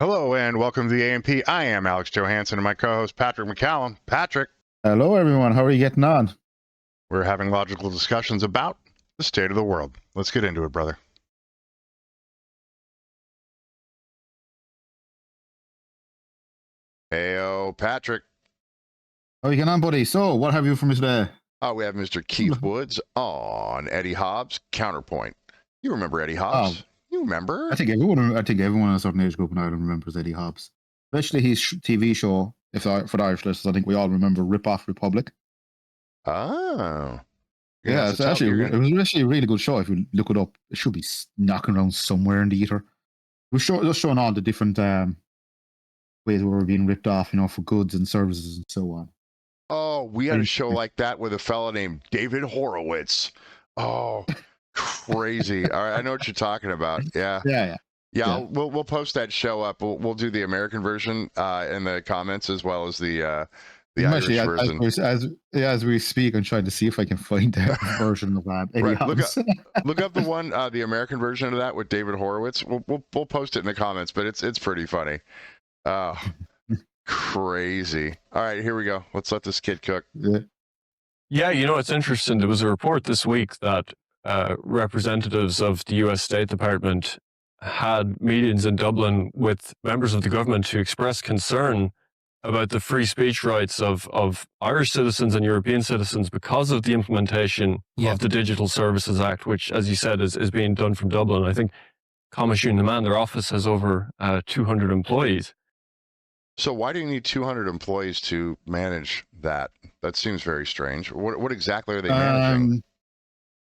Hello and welcome to the A&P. I am Alex Johansson and my co-host Patrick McCallum. Patrick, Hello, everyone. How are you getting on? we're having logical discussions about the state of the world. Let's get into it, brother. Heyo, Patrick. How are you getting on, buddy? So, what have you for me today? We have Mr. Keith Woods on Eddie Hobbs Counterpoint. You remember Eddie Hobbs? You remember? I think everyone in a certain age group in Ireland remembers Eddie Hobbs, especially his TV show. For the Irish listeners, I think we all remember Rip Off Republic. Oh, yeah, it was actually a really good show. If you look it up, it should be knocking around somewhere in the ether. It was just showing all the different ways we were being ripped off, for goods and services and so on. Oh, we had a show like that with a fella named David Horowitz. Oh, crazy. All right, I know what you're talking about. Yeah. We'll post that show up. We'll do the American version in the comments as well as the Irish version. As we speak, I'm trying to see if I can find that version of that. Right. Look up the one, the American version of that with David Horowitz. We'll post it in the comments, but it's pretty funny. Oh, crazy. All right, here we go. Let's let this kid cook. Yeah, it's interesting. There was a report this week that representatives of the US State Department had meetings in Dublin with members of the government to express concern about the free speech rights of Irish citizens and European citizens because of the implementation of the Digital Services Act, which, as you said, is being done from Dublin. I think Coimisiún na Meán, their office, has over 200 employees. So why do you need 200 employees to manage that? That seems very strange. What exactly are they managing?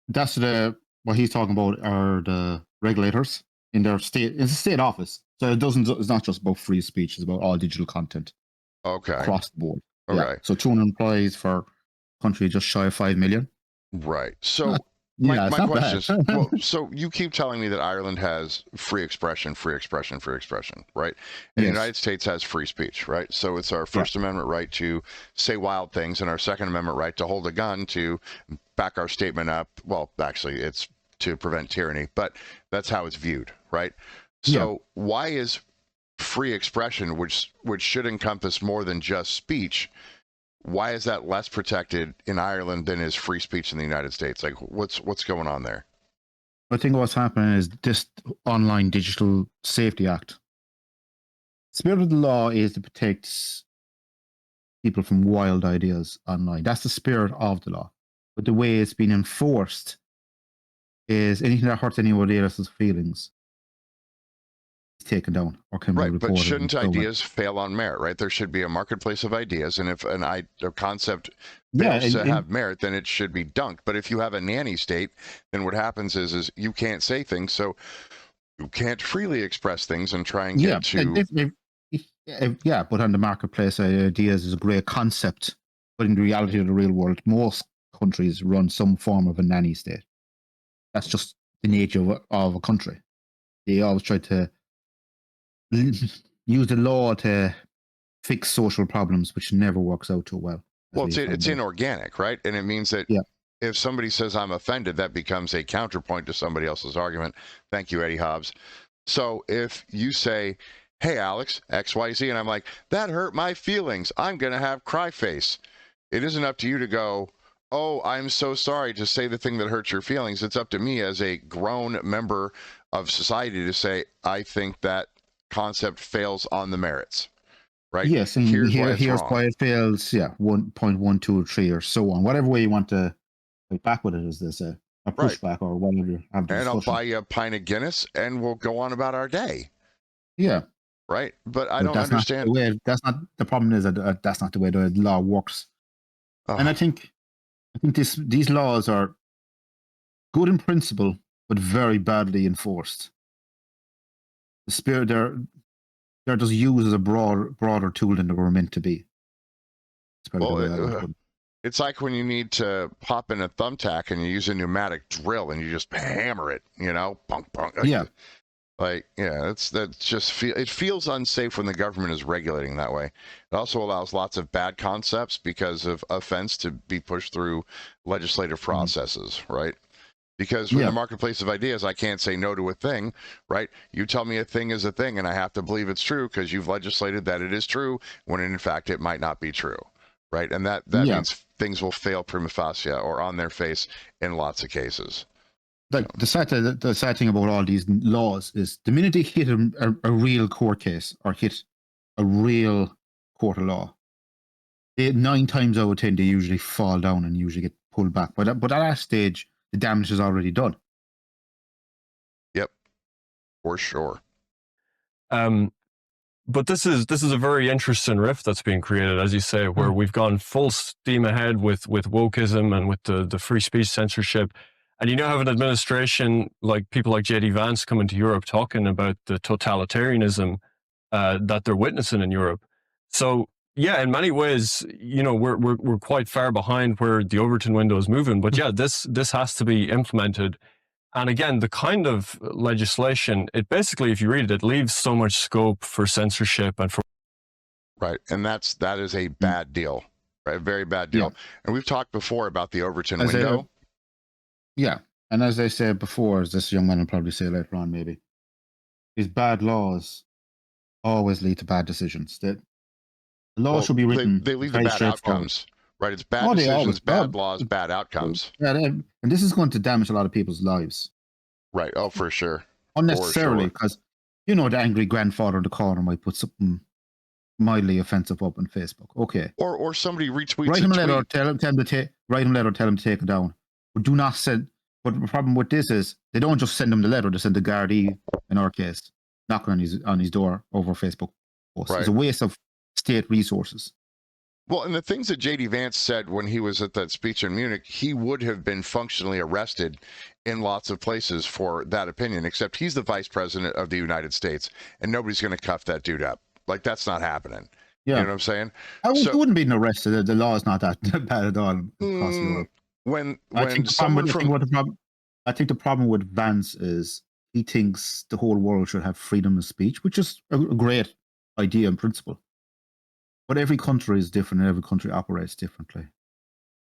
That's what he's talking about are the regulators in their state. It's a state office, so it's not just about free speech. It's about all digital content. Okay. Across the board. Okay. Yeah. So 200 employees for a country just shy of 5 million. Right. So my question is, well, so you keep telling me that Ireland has free expression, right? And the United States has free speech, right? So it's our First Amendment right to say wild things and our Second Amendment right to hold a gun to back our statement up. Well, actually, it's to prevent tyranny, but that's how it's viewed, right? So why is free expression, which should encompass more than just speech, why is that less protected in Ireland than is free speech in the United States? Like, what's going on there? I think what's happening is this Online Digital Safety Act. The spirit of the law is to protect people from wild ideas online. That's the spirit of the law. But the way it's been enforced is anything that hurts anybody else's feelings taken down or can be reported. But shouldn't ideas fail on merit, right? There should be a marketplace of ideas, and if a concept fails to have merit, then it should be dunked. But if you have a nanny state, then what happens is you can't say things, so you can't freely express things and try and get to... but on the marketplace, ideas is a great concept, but in the reality of the real world, most countries run some form of a nanny state. That's just the nature of a country. They always try to use the law to fix social problems, which never works out too well. Well, it's inorganic, right? And it means that if somebody says I'm offended, that becomes a counterpoint to somebody else's argument. Thank you, Eddie Hobbs. So if you say, hey, Alex, XYZ, and I'm like, that hurt my feelings, I'm going to have cry face. It isn't up to you to go, oh, I'm so sorry, to say the thing that hurts your feelings. It's up to me as a grown member of society to say, I think that concept fails on the merits, right? Yes, and here's why it fails. 1.123 or so on. Whatever way you want to fight back with it, is this a pushback or whatever? And I'll buy you a pint of Guinness, and we'll go on about our day. Yeah. Right, but I don't understand. That's not the problem. Is that that's not the way the law works. And I think these laws are good in principle, but very badly enforced. The spirit they're just used as a broader tool than they were meant to be. It's like when you need to pop in a thumbtack and you use a pneumatic drill and you just hammer it, punk. It feels unsafe when the government is regulating that way. It also allows lots of bad concepts because of offense to be pushed through legislative processes, right? Because in the marketplace of ideas, I can't say no to a thing, right? You tell me a thing is a thing, and I have to believe it's true because you've legislated that it is true, when in fact it might not be true, right? And that means things will fail prima facie or on their face in lots of cases. Like the sad thing about all these laws is the minute they hit a real court case or hit a real court of law, 9 times out of 10 they usually fall down and usually get pulled back. But at that stage, the damage is already done. Yep, for sure. But this is a very interesting rift that's being created, as you say, where we've gone full steam ahead with wokeism and with the free speech censorship. And you now have an administration like people like J.D. Vance coming to Europe talking about the totalitarianism that they're witnessing in Europe. So yeah, in many ways, we're quite far behind where the Overton window is moving. But yeah, this has to be implemented. And again, the kind of legislation, it basically, if you read it, it leaves so much scope for censorship and for. Right. And that is a bad deal, right? A very bad deal. Yeah. And we've talked before about the Overton window. And as I said before, as this young man will probably say later on, maybe, these bad laws always lead to bad decisions. The laws should be written. They lead to bad outcomes. Right, it's bad decisions, bad laws, bad outcomes. Yeah, and this is going to damage a lot of people's lives. Right, oh, for sure. Unnecessarily, because, the angry grandfather in the corner might put something mildly offensive up on Facebook. Okay. Or somebody retweets write him a letter, tell him to take it down. But do not send. But the problem with this is they don't just send him the letter; they send the Gardaí, in our case, knocking on his door over Facebook posts. Right. It's a waste of state resources. Well, and the things that J.D. Vance said when he was at that speech in Munich, he would have been functionally arrested in lots of places for that opinion, except he's the vice president of the United States, and nobody's going to cuff that dude up. Like, that's not happening. Yeah. You know what I'm saying? He wouldn't be arrested. The law is not that bad at all across Europe. I think the problem with Vance is he thinks the whole world should have freedom of speech, which is a great idea in principle. But every country is different and every country operates differently.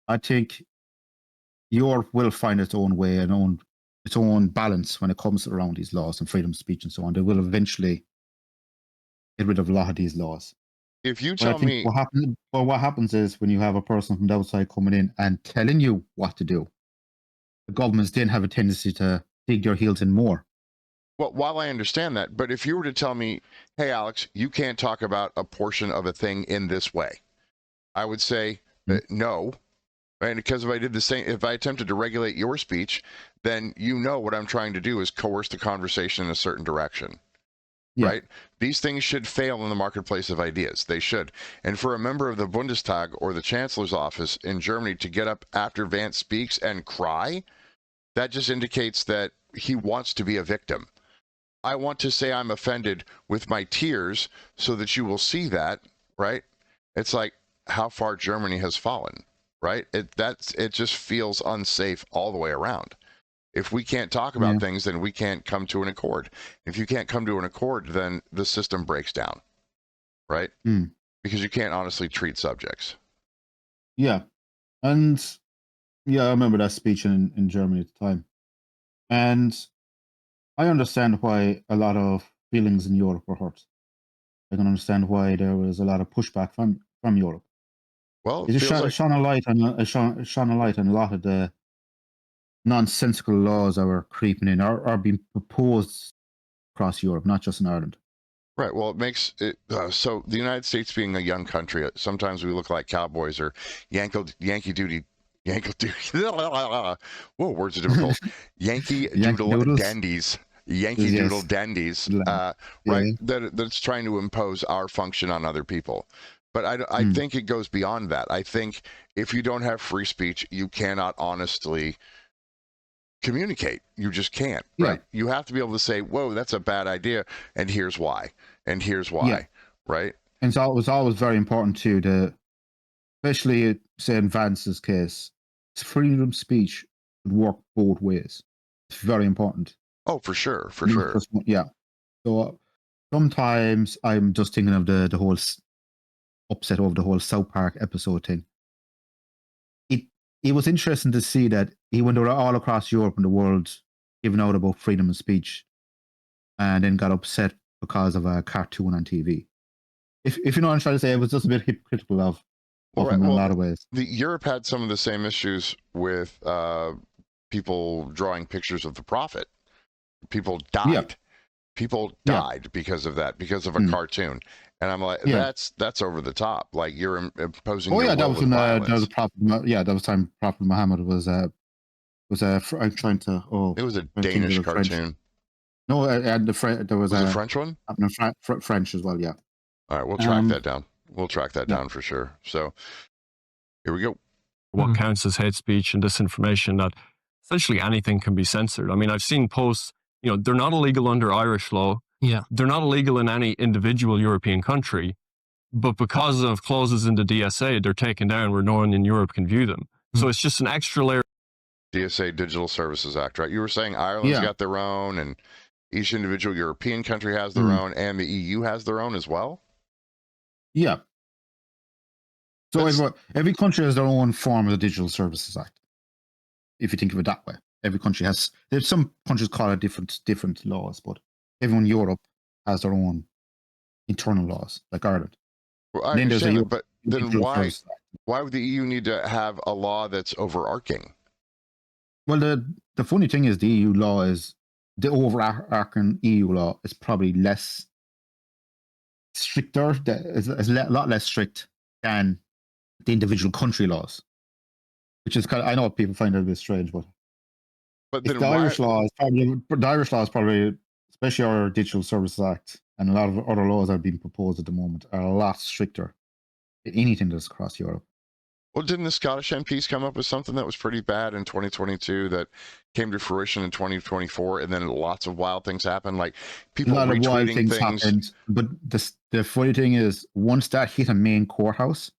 I think Europe will find its own way and its own balance when it comes around these laws and freedom of speech and so on. They will eventually get rid of a lot of these laws. If you tell me what happens is when you have a person from the outside coming in and telling you what to do, the governments then have a tendency to dig their heels in more. Well, while I understand that, but if you were to tell me, hey, Alex, you can't talk about a portion of a thing in this way, I would say no. Right? Because if I attempted to regulate your speech, then what I'm trying to do is coerce the conversation in a certain direction. Yeah. Right? These things should fail in the marketplace of ideas. They should. And for a member of the Bundestag or the Chancellor's office in Germany to get up after Vance speaks and cry, that just indicates that he wants to be a victim. I want to say I'm offended with my tears so that you will see that, right? It's like how far Germany has fallen, right? It just feels unsafe all the way around. If we can't talk about things, then we can't come to an accord. If you can't come to an accord, then the system breaks down, right? Because you can't honestly treat subjects. Yeah. And I remember that speech in Germany at the time. And I understand why a lot of feelings in Europe were hurt. I can understand why there was a lot of pushback from Europe. Well, it shone a light on a lot of the nonsensical laws that were creeping in or being proposed across Europe, not just in Ireland. Right. Well, it makes it so. The United States being a young country, sometimes we look like cowboys or Yankee Doodle. Whoa, words are difficult. Yankee Doodle dandies. Yankee Doodle dandies, right? That's trying to impose our function on other people. But I think it goes beyond that. I think if you don't have free speech, you cannot honestly communicate. You just can't, right? You have to be able to say, whoa, that's a bad idea, and here's why, right? And so it was always very important too, especially say in Vance's case, freedom of speech would work both ways. It's very important. Oh, for sure. Yeah. So sometimes I'm just thinking of the whole upset over the whole South Park episode thing. it was interesting to see that he went all across Europe and the world giving out about freedom of speech, and then got upset because of a cartoon on TV. If you know what I'm trying to say, it was just a bit hypocritical of him in a lot of ways. Europe had some of the same issues with people drawing pictures of the prophet. People died. Yeah. People died because of that, because of a cartoon. And I'm like, that's over the top. Like, you're imposing. Oh yeah, that was when that was Prophet. Yeah, that was time Prophet Muhammad was I'm trying to. It was a Danish cartoon. No, and there was a French one. French as well. Yeah. All right, we'll track that down. We'll track that down for sure. So here we go. What counts as hate speech and disinformation, that essentially anything can be censored. I mean, I've seen posts, they're not illegal under Irish law. Yeah. They're not illegal in any individual European country, but because of clauses in the DSA, they're taken down where no one in Europe can view them. So it's just an extra layer. DSA, Digital Services Act, right? You were saying Ireland's got their own, and each individual European country has their own, and the EU has their own as well? Yeah. So every country has their own form of the Digital Services Act. If you think of it that way, every country has. There's some countries call it different laws, but everyone in Europe has their own internal laws, like Ireland. Well, I understand it, but then why would the EU need to have a law that's overarching? Well, the funny thing is, the EU law is the overarching EU law is probably less stricter. Is a lot less strict than the individual country laws, which is kind of, I know people find it a bit strange, but then the Irish law is probably, especially our Digital Services Act and a lot of other laws that are being proposed at the moment, are a lot stricter than anything that's across Europe. Well, didn't the Scottish MPs come up with something that was pretty bad in 2022 that came to fruition in 2024, and then lots of wild things happened, like people retweeting things happened, but the funny thing is, once that hit a main courthouse,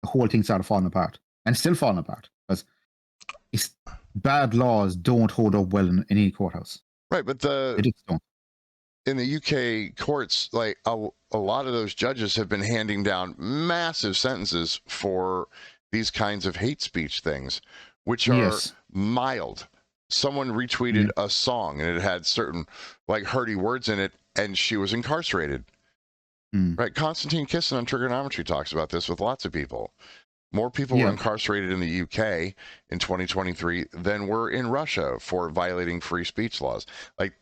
the whole thing started falling apart, and still falling apart, because bad laws don't hold up well in any courthouse. Right, but they just don't. In the UK courts, like a lot of those judges have been handing down massive sentences for these kinds of hate speech things, which are mild. Someone retweeted a song and it had certain like hurty words in it, and she was incarcerated. Right? Konstantin Kisin on Trigonometry talks about this with lots of people. More people were incarcerated in the UK in 2023 than were in Russia for violating free speech laws. Like,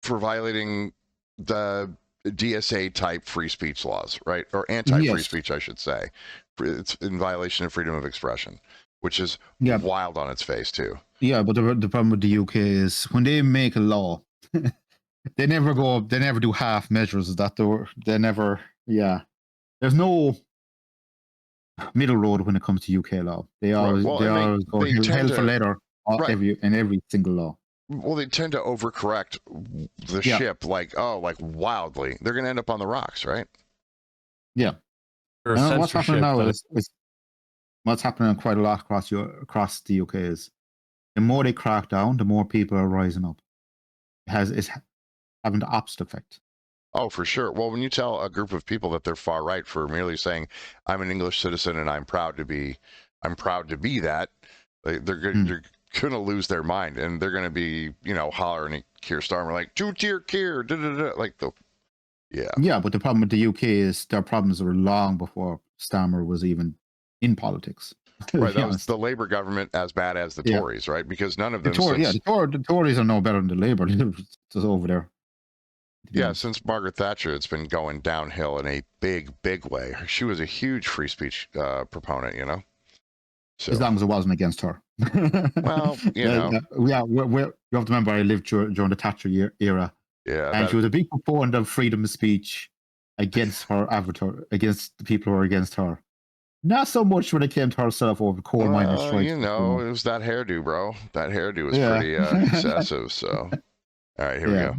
for violating the DSA type free speech laws, right? Or anti-free speech, I should say. It's in violation of freedom of expression, which is wild on its face too. Yeah, but the problem with the UK is when they make a law, they never do half measures. They never, there's no middle road when it comes to UK law. They always go hell for leather in every single law. Well, they tend to overcorrect the ship, like wildly. They're going to end up on the rocks, right? Yeah. What's happening now is what's happening quite a lot across the UK is the more they crack down, the more people are rising up. It's having the opposite effect. Oh, for sure. Well, when you tell a group of people that they're far right for merely saying, "I'm an English citizen and I'm proud to be that," they're going to lose their mind, and they're going to be, hollering at Keir Starmer like two-tier Keir, like Yeah, but the problem with the UK is their problems were long before Starmer was even in politics. Right, that was the Labour government as bad as the Tories, right? Because none of them. The Tories are no better than the Labour. Just over there. Yeah, since Margaret Thatcher, it's been going downhill in a big, big way. She was a huge free speech proponent, So, as long as it wasn't against her. Well, you have to remember, I lived during the Thatcher era. Yeah, and she was a big proponent of freedom of speech against her avatar, against the people who were against her. Not so much when it came to herself over coal miners' strikes. It was that hairdo, bro. That hairdo was pretty excessive. So, all right, here we go.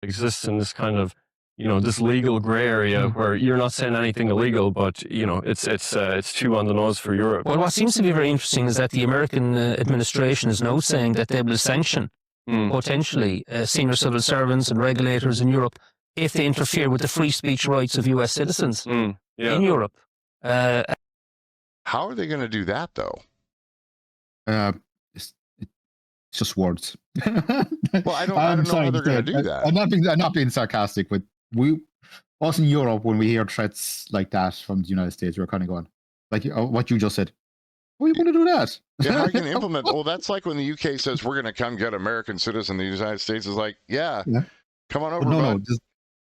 Exists in this kind of, this legal gray area where you're not saying anything illegal, but it's too on the nose for Europe. Well, what seems to be very interesting is that the American administration is now saying that they will sanction potentially senior civil servants and regulators in Europe if they interfere with the free speech rights of US citizens in Europe. How are they going to do that, though? It's just words. Well, I don't know how they're going to do that. I'm not being sarcastic, but us in Europe, when we hear threats like that from the United States, we're kind of going, like what you just said. How are you going to do that? Yeah, how are you going to implement? Well, that's like when the UK says we're going to come get American citizens. The United States is like, yeah. Come on over. No,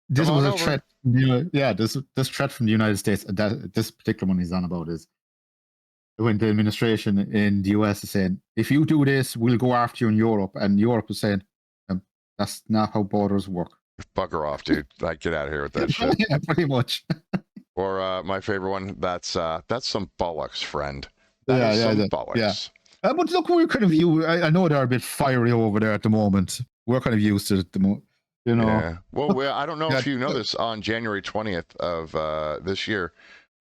this was a threat. This threat from the United States. This particular one he's on about is when the administration in the US is saying, if you do this, we'll go after you in Europe, and Europe is saying, that's not how borders work. Bugger off, dude! Like, get out of here with that shit. Yeah, pretty much. Or my favorite one. That's some bollocks, friend. That is some bollocks. Yeah. But look, we're kind of I know they're a bit fiery over there at the moment. We're kind of used to it, you know. Yeah. Well, I don't know if you know this. On January 20th of this year,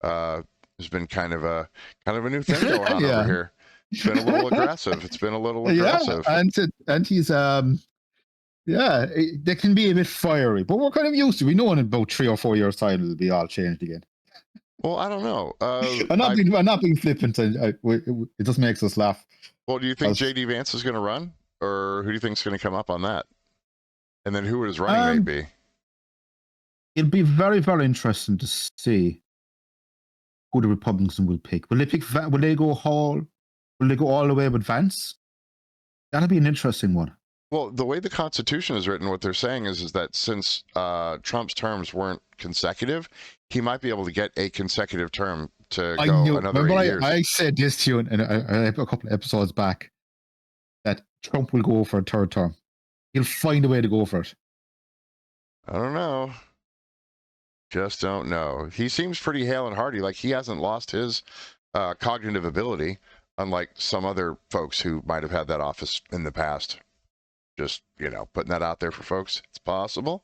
there's been kind of a new thing going on over here. It's been a little aggressive. And he's they can be a bit fiery, but we're kind of used to. We know in about 3 or 4 years' time it'll be all changed again. Well, I don't know. I'm not being flippant. It just makes us laugh. Well, do you think JD Vance is going to run, or who do you think is going to come up on that? And then who his running may be? It'll be very, very interesting to see who the Republicans will pick. Will they go all the way with Vance? That'll be an interesting one. Well, the way the Constitution is written, what they're saying is that since Trump's terms weren't consecutive, he might be able to get a consecutive term to go another 8 years. I said this to you a couple of episodes back, that Trump will go for a third term. He'll find a way to go for it. I don't know. Just don't know. He seems pretty hale and hearty. Like, he hasn't lost his cognitive ability, unlike some other folks who might have had that office in the past. Just, putting that out there for folks. It's possible.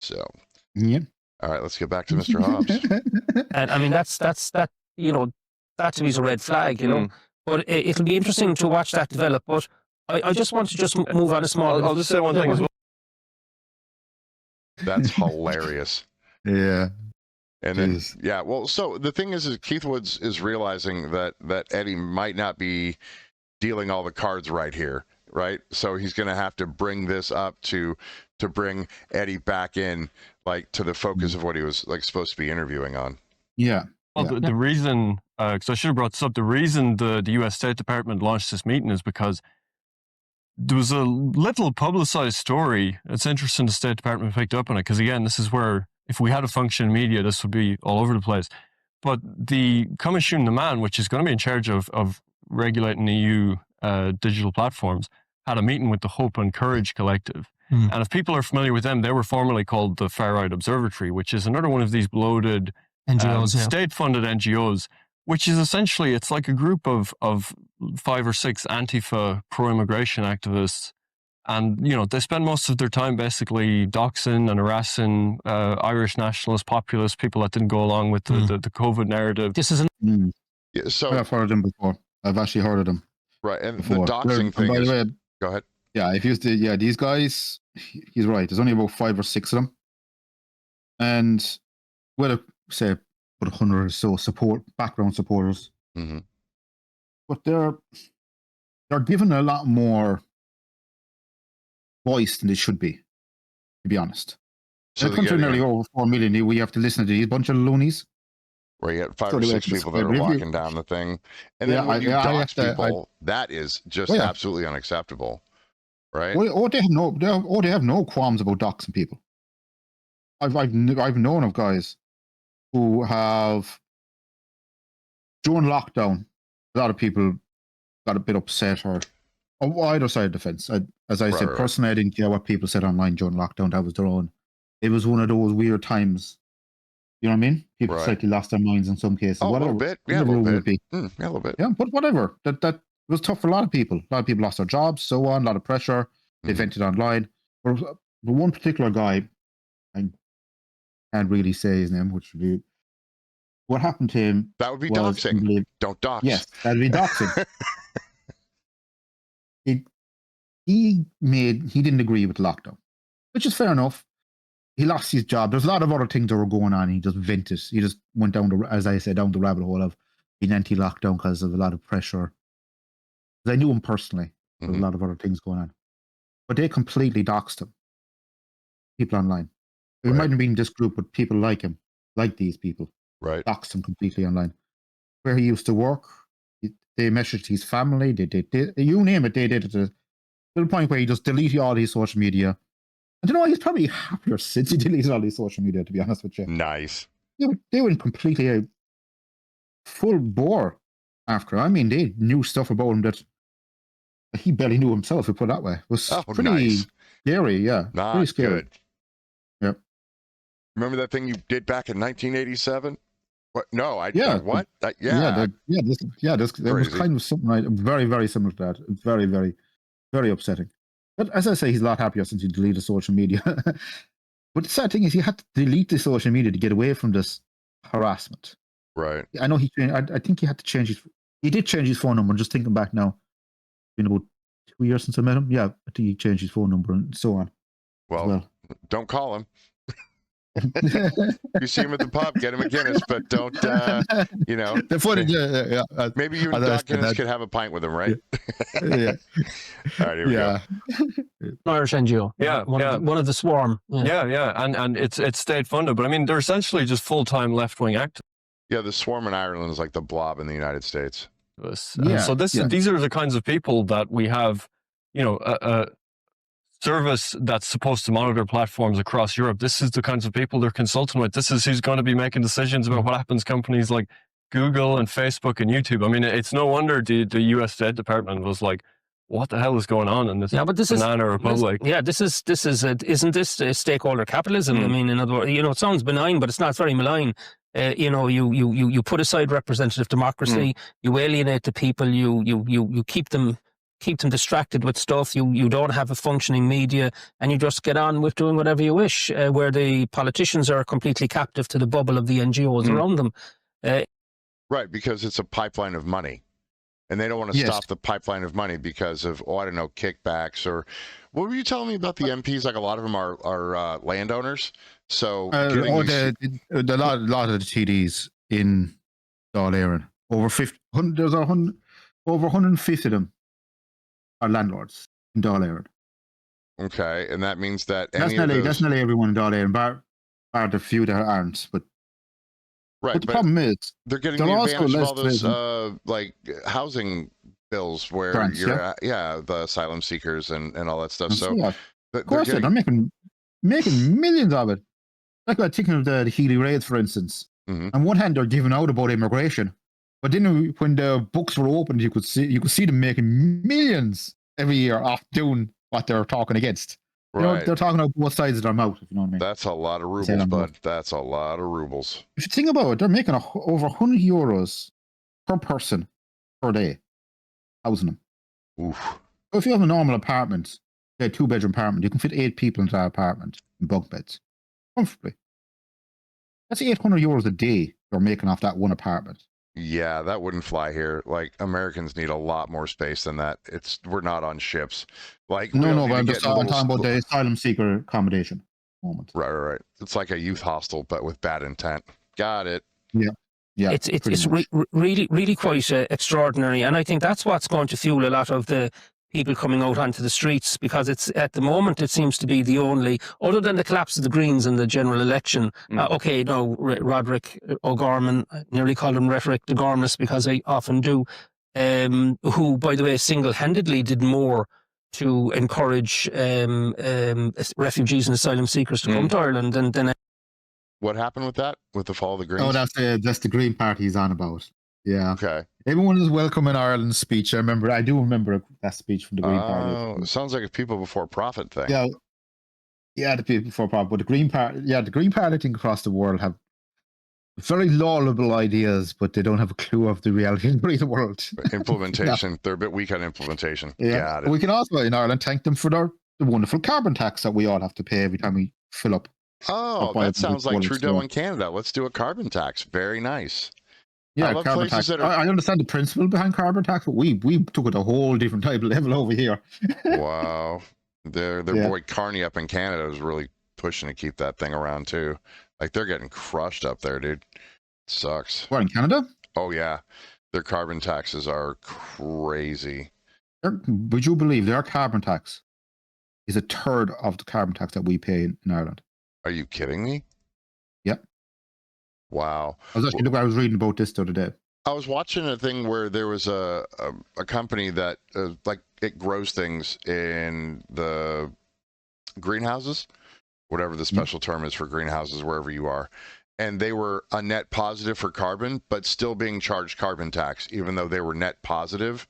So, yeah. All right, let's get back to Mr. Hobbs. And I mean, that's that to me is a red flag, But it'll be interesting to watch that develop. But I just want to move on a small. I'll just say one thing as well. That's hilarious. Yeah. And then, well, so the thing is Keith Woods is realizing that Eddie might not be dealing all the cards right here. Right, so he's going to have to bring this up to bring Eddie back in, like, to the focus of what he was supposed to be interviewing on. Yeah. Well, the reason, because I should have brought this up, the reason the U.S. State Department launched this meeting is because there was a little publicized story. It's interesting the State Department picked up on it, because again, this is where if we had a functioning media, this would be all over the place. But the Commission de Man, which is going to be in charge of regulating EU digital platforms, had a meeting with the Hope and Courage Collective. And if people are familiar with them, they were formerly called the Far Right Observatory, which is another one of these bloated NGOs, state-funded NGOs, which is essentially, it's like a group of 5 or 6 Antifa pro-immigration activists. And, they spend most of their time basically doxing and harassing Irish nationalist populists, people that didn't go along with the COVID narrative. This is Yeah, so I've heard of them before. I've actually heard of them. Right, and before. The doxing thing by is... the way, go ahead. Yeah, these guys, he's right. There's only about 5 or 6 of them. And, say, about 100 or so background supporters. Mm-hmm. But they're given a lot more voice than they should be, to be honest. So in a country nearly over 4 million, we have to listen to these bunch of loonies. Where you had 5 or 6 people that are locking down the thing. And then when you dox people, that is just absolutely unacceptable. Right? They have no qualms about doxing people. I've known of guys who have, during lockdown, a lot of people got a bit upset or on either side of the fence. As I said, personally, I didn't care what people said online during lockdown. That was their own. It was one of those weird times. You know what I mean? People slightly lost their minds in some cases. A little bit. Yeah, a little bit. A little bit. Yeah, but whatever. That was tough for a lot of people. A lot of people lost their jobs, so on, a lot of pressure. They vented online. But one particular guy, I can't really say his name, which would be, what happened to him. That would be doxing. Don't dox. Yes, that would be doxing. He didn't agree with lockdown, which is fair enough. He lost his job. There's a lot of other things that were going on. He just vented. He just went down as I said, down the rabbit hole of been anti-lockdown because of a lot of pressure. I knew him personally. There was a lot of other things going on. But they completely doxed him. People online. It might have been this group, but people like him, like these people. Right. Doxed him completely online. Where he used to work, they messaged his family. They you name it, they did it to the point where he just deleted all his social media. I don't know, he's probably happier since he deleted all his social media, to be honest with you. Nice. They went completely full bore after. I mean, they knew stuff about him that he barely knew himself, if put it that way. It was pretty scary, yeah. Not pretty scary. Good. Yep. Remember that thing you did back in 1987? What? No, what? This was kind of something very, very similar to that. Very, very, very upsetting. But as I say, he's a lot happier since he deleted social media. But the sad thing is, he had to delete the social media to get away from this harassment. Right. I know I think he had to change his. He did change his phone number. I'm just thinking back now. It's been about 2 years since I met him. Yeah, I think he changed his phone number and so on. Well. Don't call him. You see him at the pub, get him a Guinness, but don't, The footage, maybe you and Doc Guinness could have a pint with him, right? Yeah. All right, here we go. Irish NGO. Yeah, one of the swarm. Yeah. And it's state funded, but I mean, they're essentially just full-time left-wing activists. Yeah, the swarm in Ireland is like the blob in the United States. So these are the kinds of people that we have, a service that's supposed to monitor platforms across Europe. This is the kinds of people they're consulting with. This is who's going to be making decisions about what happens to companies like Google and Facebook and YouTube. I mean, it's no wonder the US State Department was like, what the hell is going on in this banana republic? Isn't this stakeholder capitalism? I mean, in other words, it sounds benign, but it's not very malign. You put aside representative democracy, you alienate the people, you keep them distracted with stuff, you don't have a functioning media, and you just get on with doing whatever you wish, where the politicians are completely captive to the bubble of the NGOs around them. Right, because it's a pipeline of money. And they don't want to stop the pipeline of money because of, kickbacks or... What were you telling me about the MPs? Like a lot of them are landowners. So a lot of the TDs in Dáil Éireann, over 150 of them are landlords in Dáil Éireann. Okay, and that means that that's nearly everyone in Dáil Éireann, bar the few that aren't. But the problem is they're getting the advantage of all those housing bills where grants, the asylum seekers and all that stuff. So of course they're making millions of it. Like I'm thinking of the Healy raids, for instance. On one hand, they're giving out about immigration, but then when the books were opened, you could see them making millions every year off doing what they're talking against. Right. They're talking out both sides of their mouth, if you know what I mean. That's a lot of rubles, bud. That's a lot of rubles. If you think about it, they're making over €100 per person per day, housing them. Oof. So if you have a normal apartment, a 2-bedroom apartment, you can fit 8 people into that apartment in bunk beds comfortably. That's €800 a day they're making off that one apartment. Yeah, that wouldn't fly here. Like, Americans need a lot more space than that. We're not on ships. Like, no, but I'm talking about the asylum seeker accommodation moment. Right. It's like a youth hostel, but with bad intent. Got it. Yeah. It's really quite extraordinary, and I think that's what's going to fuel a lot of the people coming out onto the streets, because it's at the moment it seems to be the only, other than the collapse of the Greens in the general election. Roderick O'Gorman, I nearly called him Rhetoric de Gormas because I often do, who, by the way, single-handedly did more to encourage refugees and asylum seekers to come to Ireland than what happened with that? With the fall of the Greens? Oh, that's the Green Party he's on about. Yeah. Okay. Everyone is welcome in Ireland's speech. I do remember that speech from the Green Party. Oh, it sounds like a people before profit thing. Yeah, the people before profit. But the Green Party, I think, across the world have very laudable ideas, but they don't have a clue of the reality of the world. Implementation. They're a bit weak on implementation. Yeah. Got it. We can also, in Ireland, thank them for the wonderful carbon tax that we all have to pay every time we fill up. Oh, that sounds like Trudeau in Canada. Let's do a carbon tax. Very nice. Yeah, carbon tax. I understand the principle behind carbon tax, but we took it a whole different type of level over here. Wow. Their boy Carney up in Canada is really pushing to keep that thing around too. Like, they're getting crushed up there, dude. It sucks. Where, in Canada? Oh yeah, their carbon taxes are crazy. Would you believe their carbon tax is a third of the carbon tax that we pay in Ireland? Are you kidding me? Yep. Wow. I was reading about this the other day. I was watching a thing where there was a company that like it grows things in the greenhouses, whatever the special term is for greenhouses, wherever you are. And they were a net positive for carbon, but still being charged carbon tax, even though they were net positive,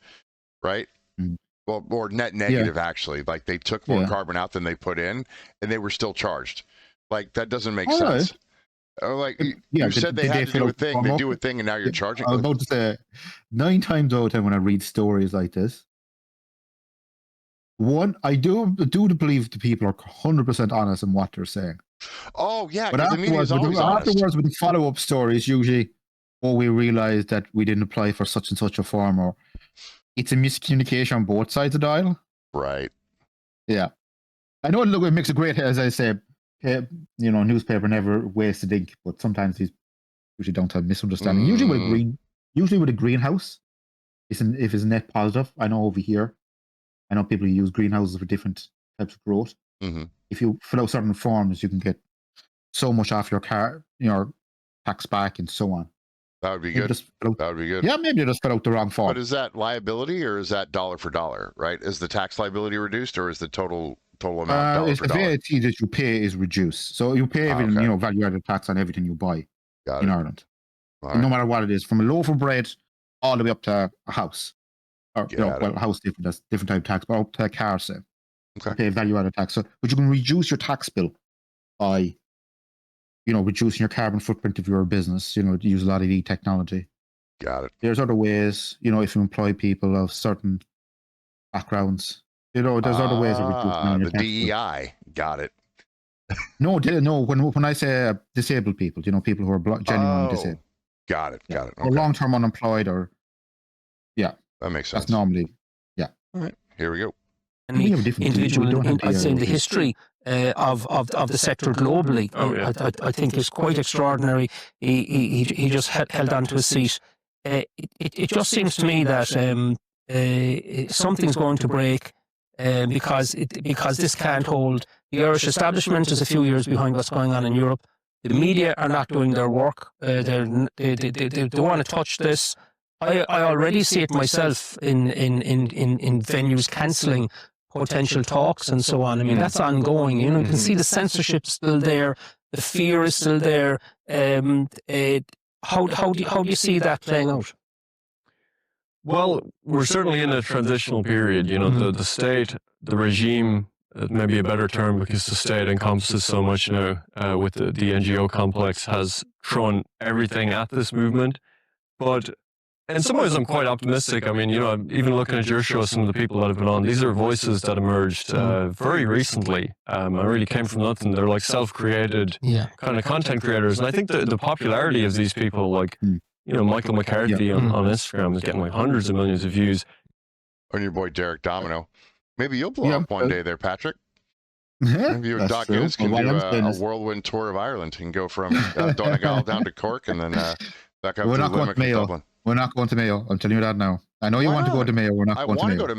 right? Mm. Well, or net negative, actually. Like they took more carbon out than they put in, and they were still charged. Like that doesn't make sense. Like you said, they had to do a thing. They do a thing, and now you're charging. I was about to say, 9 times out of 10 when I read stories like this, one, I do believe the people are 100% honest in what they're saying. Oh yeah, but afterwards, with the follow-up stories, usually, we realized that we didn't apply for such and such a form, or it's a miscommunication on both sides of the aisle. Right. Yeah. I know it makes a great, as I say, newspaper never wasted ink, but sometimes these usually don't have misunderstanding. Usually with a greenhouse, if it's net positive, I know over here, I know people use greenhouses for different types of growth. Mm-hmm. If you fill out certain forms, you can get so much off your tax back and so on. That would be good. That would be good. Yeah, maybe you just fill out the wrong form. But is that liability or is that dollar for dollar, right? Is the tax liability reduced or is the total amount dollar for dollar? The VAT that you pay is reduced. So you pay everything, value-added tax on everything you buy in Ireland. No matter what it is, from a loaf of bread all the way up to a house. Or, a house that's different type of tax, but up to a car, say. Okay. You pay value-added tax. So, but you can reduce your tax bill by, reducing your carbon footprint if you're a business, use a lot of e-technology. Got it. There's other ways, if you employ people of certain backgrounds, there's other ways of reducing your tax DEI. Bill. Got it. No. When I say disabled people, people who are genuinely disabled. Got it. Okay. Or long-term unemployed, or that makes sense. That's normally, All right. Here we go. And the individual, I'd say, in the history of the sector globally, I think is quite extraordinary. He just held on to his seat. It just seems to me that something's going to break because this can't hold. The Irish establishment is a few years behind what's going on in Europe. The media are not doing their work. They don't want to touch this. I already see it myself in venues cancelling potential talks and so on. I mean, that's ongoing. You can see the censorship still there, the fear is still there. How do you see that playing out? Well, we're certainly in a transitional period. The state, the regime, maybe a better term because the state encompasses so much now. With the NGO complex has thrown everything at this movement, but. In some ways, I'm quite optimistic. I mean, even looking at your show, some of the people that have been on, these are voices that emerged very recently. I really came from nothing. They're like self-created kind of content creators. And I think the popularity of these people, like, Michael McCarthy on Instagram is getting like hundreds of millions of views. And your boy Derek Domino. Maybe you'll blow up one day there, Patrick. Maybe you and Doc Guinness can do a whirlwind tour of Ireland. You can go from Donegal down to Cork and then back up to Limerick and Dublin. We're not going to Mayo. I'm telling you that now. I know you want to go to Mayo. We're not going to Mayo. I want to go to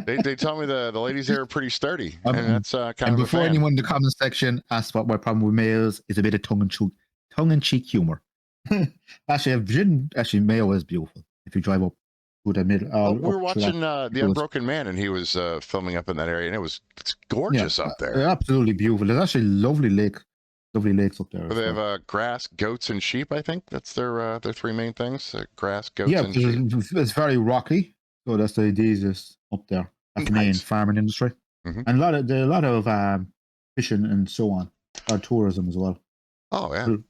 Mayo. They tell me the ladies there are pretty sturdy, and that's kind of. Before anyone in the comment section asks what my problem with Mayo is a bit of tongue-in-cheek humor. Actually, Mayo is beautiful. If you drive up to the middle. We were watching The Unbroken Man, and he was filming up in that area, and it's gorgeous up there. Absolutely beautiful. There's actually lovely lakes up there. They have grass, goats, and sheep. I think that's their 3 main things: grass, goats, and sheep. It's very rocky, so that's the idea is up there. That's the main farming industry, and a lot of fishing and so on, tourism as well. Oh yeah, the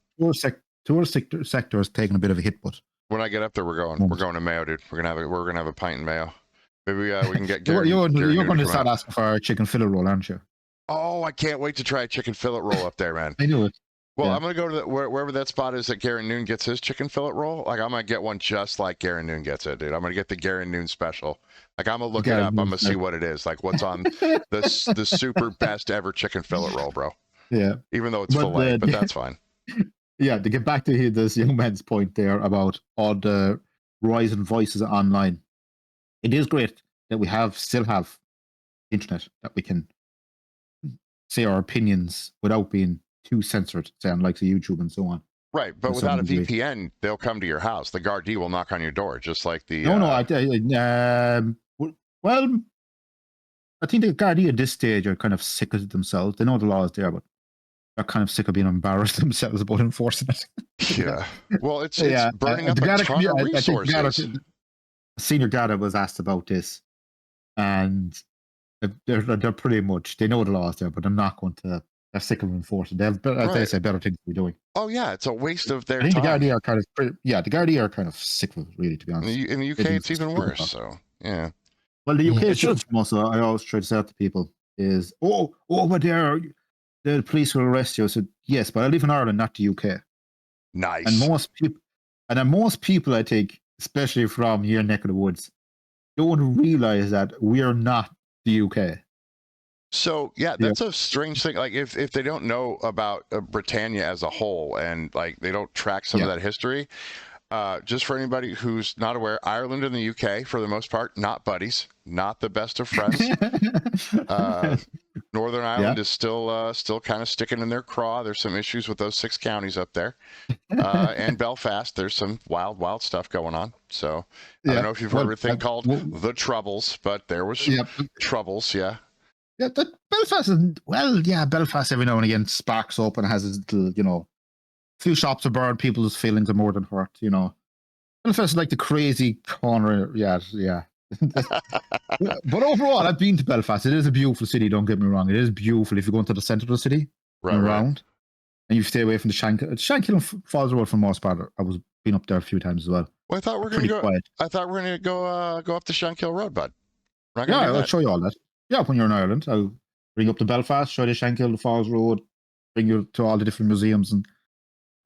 tourist sector is taking a bit of a hit, but when I get up there, we're going to Mayo, dude. We're gonna have a pint in Mayo. Maybe we can get Gary. You're going to start asking for a chicken fillet roll, aren't you? Oh, I can't wait to try a chicken fillet roll up there, man. I knew it. Well, I'm going to go to wherever that spot is that Gary Noon gets his chicken fillet roll. Like, I'm going to get one just like Gary Noon gets it, dude. I'm going to get the Gary Noon special. Like, I'm going to look it up. I'm going to see what it is. Like, what's on the super best ever chicken fillet roll, bro. Yeah. Even though it's filet, but that's fine. to get back to this young man's point there about all the rising voices online, it is great that we still have internet, that we can say our opinions without being too censored, say on likes of YouTube and so on. Right, but without a VPN, they'll come to your house. The Gardaí will knock on your door, just like the. Well, I think the Gardaí at this stage are kind of sick of it themselves. They know the law is there, but they're kind of sick of being embarrassed themselves about enforcing it. Yeah, well, it's burning up a ton of resources. Senior Garda was asked about this, and they're pretty much, they know the law is there, but they're not going to. They're sick of enforcing. They have, as they say, better things to be doing. Oh yeah, it's a waste of their time. The Gardaí are kind of the Gardaí are kind of sick of it, really, to be honest. In the UK, it's even worse. So yeah. Well, the UK is also. I always try to say that to people is, but the police will arrest you. I said yes, but I live in Ireland, not the UK. Nice. And most people, I think, especially from your neck of the woods, don't realize that we are not the UK. So yeah, that's a strange thing. Like if they don't know about Britannia as a whole, and like they don't track some of that history, just for anybody who's not aware, Ireland and the UK, for the most part, not buddies, not the best of friends. Northern Ireland is still kind of sticking in their craw. There's some issues with those 6 counties up there, and Belfast. There's some wild stuff going on. So I don't know if you've heard of a thing called the Troubles, but there was troubles. Yeah. Yeah, Belfast Belfast every now and again sparks up and has its little, few shops are burned, people's feelings are more than hurt, Belfast is like the crazy corner, yeah. But overall, I've been to Belfast. It is a beautiful city, don't get me wrong. It is beautiful if you go into the centre of the city, around, and you stay away from the Shankill and Falls Road for the most part. I was been up there a few times as well. Well, I thought we were going to go. Quiet. I thought we were going to go up the Shankill Road, bud. I'll show you all that. Yeah, when you're in Ireland, I'll bring up to Belfast, show you Shankill, the Falls Road, bring you to all the different museums,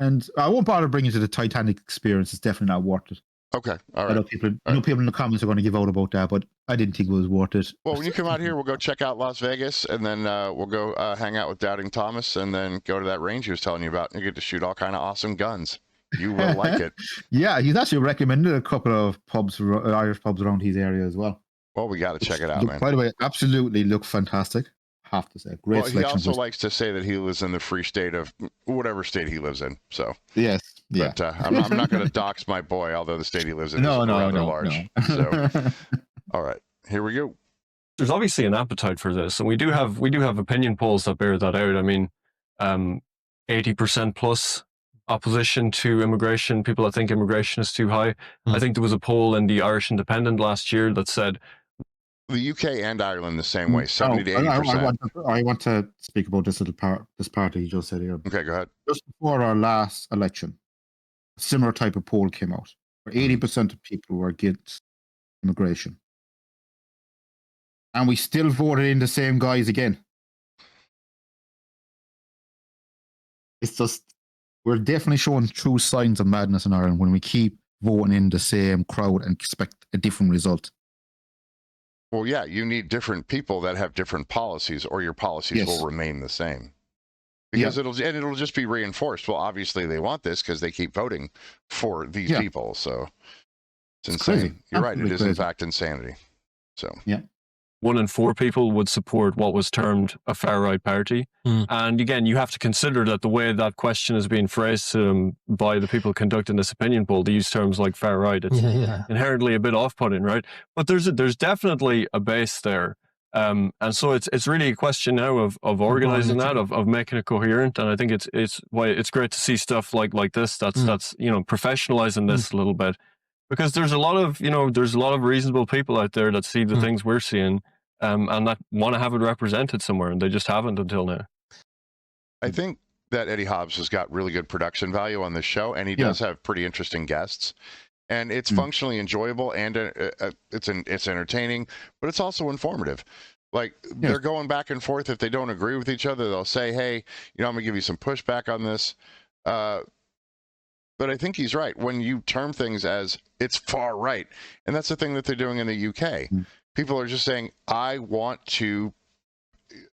and I won't bother bringing you to the Titanic experience. It's definitely not worth it. Okay, all right. I know people in the comments are going to give out about that, but I didn't think it was worth it. Well, when you come out here, we'll go check out Las Vegas, and then we'll go hang out with Doubting Thomas, and then go to that range he was telling you about, and you get to shoot all kind of awesome guns. You will like it. Yeah, he's actually recommended a couple of Irish pubs around his area as well. Well, we got to check it out, man. By the way, absolutely look fantastic. Have to say, great selection. He also likes to say that he lives in the free state of whatever state he lives in. So yes, yeah. But I'm not going to dox my boy, although the state he lives in is rather large. No. So, all right, here we go. There's obviously an appetite for this, and we do have opinion polls that bear that out. I mean, 80% plus opposition to immigration. People that think immigration is too high. I think there was a poll in the Irish Independent last year that said. The UK and Ireland the same way, 70 to 80%. I want to speak about this part that you just said here. Okay, go ahead. Just before our last election, a similar type of poll came out, where 80% of people were against immigration. And we still voted in the same guys again. It's just, we're definitely showing true signs of madness in Ireland when we keep voting in the same crowd and expect a different result. Well, yeah, you need different people that have different policies, or your policies will remain the same. Because it'll just be reinforced. Well, obviously they want this because they keep voting for these people. So it's insane. Crazy. You're right. It is in fact insanity. So 1 in 4 people would support what was termed a far-right party. And again, you have to consider that the way that question is being phrased by the people conducting this opinion poll, they use terms like far-right. It's inherently a bit off-putting, right? But there's definitely a base there. And so it's really a question now of organizing that, of making it coherent. And I think it's why it's great to see stuff like this that's professionalizing this a little bit. Because there's a lot of reasonable people out there that see the things we're seeing, and that want to have it represented somewhere, and they just haven't until now. I think that Eddie Hobbs has got really good production value on this show, and he does have pretty interesting guests, and it's functionally enjoyable, and it's entertaining, but it's also informative. Like they're going back and forth. If they don't agree with each other, they'll say, "Hey, I'm going to give you some pushback on this." But I think he's right when you term things as it's far right. And that's the thing that they're doing in the UK. People are just saying, I want to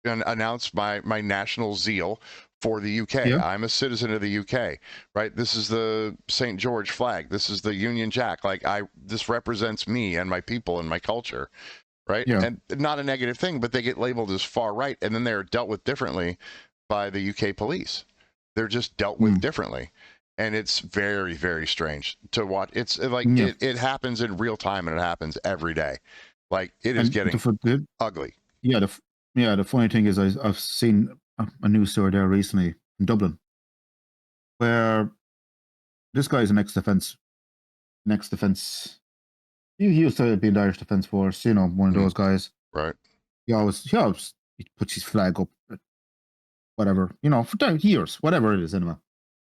announce my national zeal for the UK. Yeah. I'm a citizen of the UK, right? This is the St. George flag. This is the Union Jack. Like this represents me and my people and my culture, right? Yeah. And not a negative thing, but they get labeled as far right, and then they're dealt with differently by the UK police. They're just dealt with differently. And it's very, very strange to watch. It's like it happens in real time, and it happens every day. Like it is getting ugly. Yeah, the funny thing is I've seen a news story there recently in Dublin where this guy is an ex-defense. He used to be in the Irish Defence Force, one of those guys. Right. He puts his flag up, whatever, for years, whatever it is, anyway.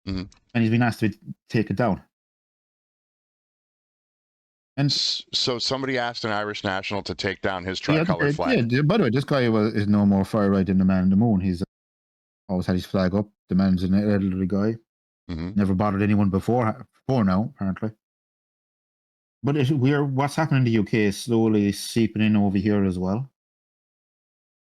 Mm-hmm. And he's been asked to take it down. And so somebody asked an Irish national to take down his tricolor flag. Yeah, by the way, this guy is no more far right than the man in the moon. He's always had his flag up. The man's an elderly guy. Mm-hmm. Never bothered anyone before now, apparently. But what's happening in the UK is slowly seeping in over here as well.